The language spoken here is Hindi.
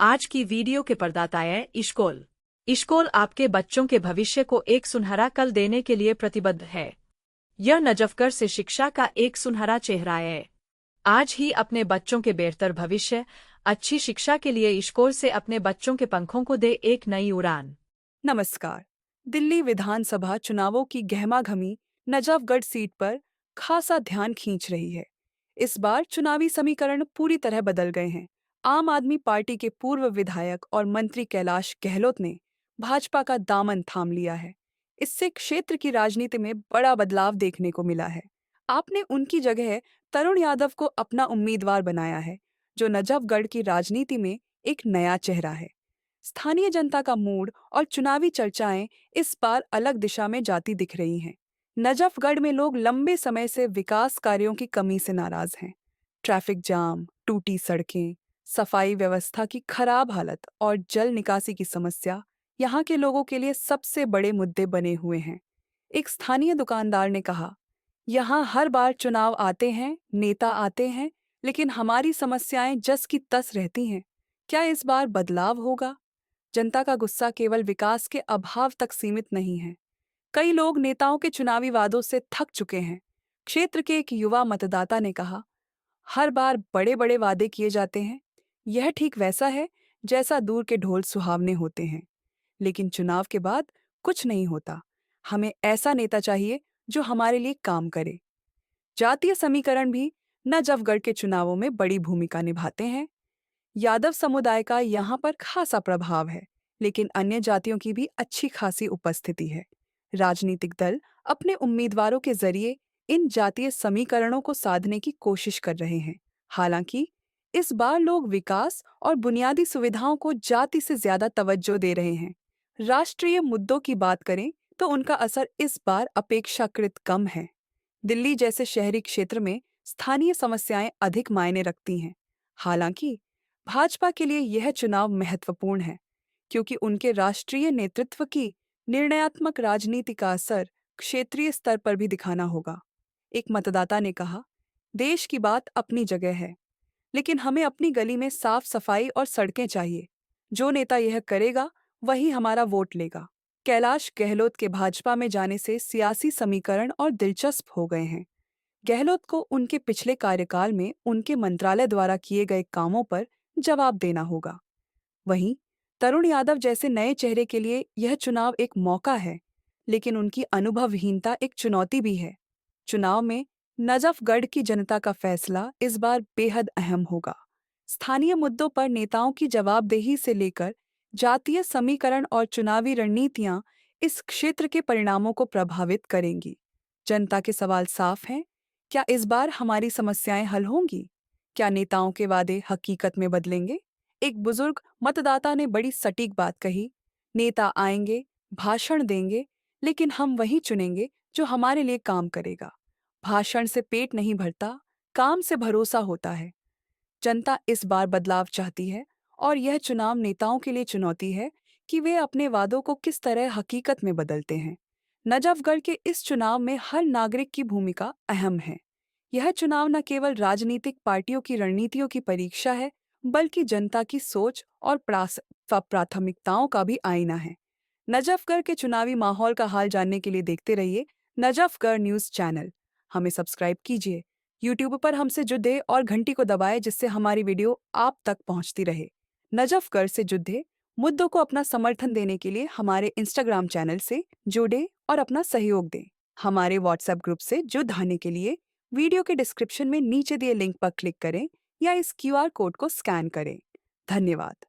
आज की वीडियो के प्रदाता है इश्कोल। इश्कोल आपके बच्चों के भविष्य को एक सुनहरा कल देने के लिए प्रतिबद्ध है। यह नजफगढ़ से शिक्षा का एक सुनहरा चेहरा है। आज ही अपने बच्चों के बेहतर भविष्य, अच्छी शिक्षा के लिए इश्कोल से अपने बच्चों के पंखों को दे एक नई उड़ान। नमस्कार। दिल्ली विधानसभा चुनावों की गहमागहमी नजफगढ़ सीट पर खासा ध्यान खींच रही है। इस बार चुनावी समीकरण पूरी तरह बदल गए हैं। आम आदमी पार्टी के पूर्व विधायक और मंत्री कैलाश गहलोत ने भाजपा का दामन थाम लिया है। इससे क्षेत्र की राजनीति में बड़ा बदलाव देखने को मिला है। आपने उनकी जगह तरुण यादव को अपना उम्मीदवार बनाया है, जो नजफगढ़ की राजनीति में एक नया चेहरा है। स्थानीय जनता का मूड और चुनावी चर्चाएं इस बार अलग दिशा में जाती दिख रही हैं। नजफगढ़ में लोग लंबे समय से विकास कार्यों की कमी से नाराज हैं। ट्रैफिक जाम, टूटी सड़कें, सफाई व्यवस्था की खराब हालत और जल निकासी की समस्या यहाँ के लोगों के लिए सबसे बड़े मुद्दे बने हुए हैं। एक स्थानीय दुकानदार ने कहा, यहाँ हर बार चुनाव आते हैं, नेता आते हैं, लेकिन हमारी समस्याएं जस की तस रहती हैं। क्या इस बार बदलाव होगा? जनता का गुस्सा केवल विकास के अभाव तक सीमित नहीं है। कई लोग नेताओं के चुनावी वादों से थक चुके हैं। क्षेत्र के एक युवा मतदाता ने कहा, हर बार बड़े बड़े वादे किए जाते हैं। यह ठीक वैसा है जैसा दूर के ढोल सुहावने होते हैं, लेकिन चुनाव के बाद कुछ नहीं होता। हमें ऐसा नेता चाहिए जो हमारे लिए काम करे। जातीय समीकरण भी नजफगढ़ के चुनावों में बड़ी भूमिका निभाते हैं। यादव समुदाय का यहाँ पर खासा प्रभाव है, लेकिन अन्य जातियों की भी अच्छी खासी उपस्थिति है। राजनीतिक दल अपने उम्मीदवारों के जरिए इन जातीय समीकरणों को साधने की कोशिश कर रहे हैं। हालांकि इस बार लोग विकास और बुनियादी सुविधाओं को जाति से ज्यादा तवज्जो दे रहे हैं। राष्ट्रीय मुद्दों की बात करें तो उनका असर इस बार अपेक्षाकृत कम है। दिल्ली जैसे शहरी क्षेत्र में स्थानीय समस्याएं अधिक मायने रखती हैं। हालांकि भाजपा के लिए यह चुनाव महत्वपूर्ण है, क्योंकि उनके राष्ट्रीय नेतृत्व की निर्णयात्मक राजनीति का असर क्षेत्रीय स्तर पर भी दिखाना होगा। एक मतदाता ने कहा, देश की बात अपनी जगह है, लेकिन हमें अपनी गली में साफ सफाई और सड़कें चाहिए। जो नेता यह करेगा वही हमारा वोट लेगा। कैलाश गहलोत के भाजपा में जाने से सियासी समीकरण और दिलचस्प हो गए हैं। गहलोत को उनके पिछले कार्यकाल में उनके मंत्रालय द्वारा किए गए कामों पर जवाब देना होगा। वहीं तरुण यादव जैसे नए चेहरे के लिए यह चुनाव एक मौका है, लेकिन उनकी अनुभवहीनता एक चुनौती भी है। चुनाव में नजफगढ़ की जनता का फैसला इस बार बेहद अहम होगा। स्थानीय मुद्दों पर नेताओं की जवाबदेही से लेकर जातीय समीकरण और चुनावी रणनीतियां इस क्षेत्र के परिणामों को प्रभावित करेंगी। जनता के सवाल साफ हैं। क्या इस बार हमारी समस्याएं हल होंगी? क्या नेताओं के वादे हकीकत में बदलेंगे? एक बुजुर्ग मतदाता ने बड़ी सटीक बात कही, नेता आएंगे, भाषण देंगे, लेकिन हम वही चुनेंगे जो हमारे लिए काम करेगा। भाषण से पेट नहीं भरता, काम से भरोसा होता है। जनता इस बार बदलाव चाहती है और यह चुनाव नेताओं के लिए चुनौती है कि वे अपने वादों को किस तरह हकीकत में बदलते हैं। नजफगढ़ के इस चुनाव में हर नागरिक की भूमिका अहम है। यह चुनाव न केवल राजनीतिक पार्टियों की रणनीतियों की परीक्षा है, बल्कि जनता की सोच और प्राथमिकताओं का भी आईना है। नजफगढ़ के चुनावी माहौल का हाल जानने के लिए देखते रहिए नजफगढ़ न्यूज़ चैनल। हमें सब्सक्राइब कीजिए, यूट्यूब पर हमसे जुड़े और घंटी को दबाएं, जिससे हमारी वीडियो आप तक पहुंचती रहे। नजफगढ़ से जुड़े मुद्दों को अपना समर्थन देने के लिए हमारे इंस्टाग्राम चैनल से जुड़े और अपना सहयोग दें। हमारे व्हाट्सएप ग्रुप से जुड़ने के लिए वीडियो के डिस्क्रिप्शन में नीचे दिए लिंक पर क्लिक करें या इस क्यूआर कोड को स्कैन करें। धन्यवाद।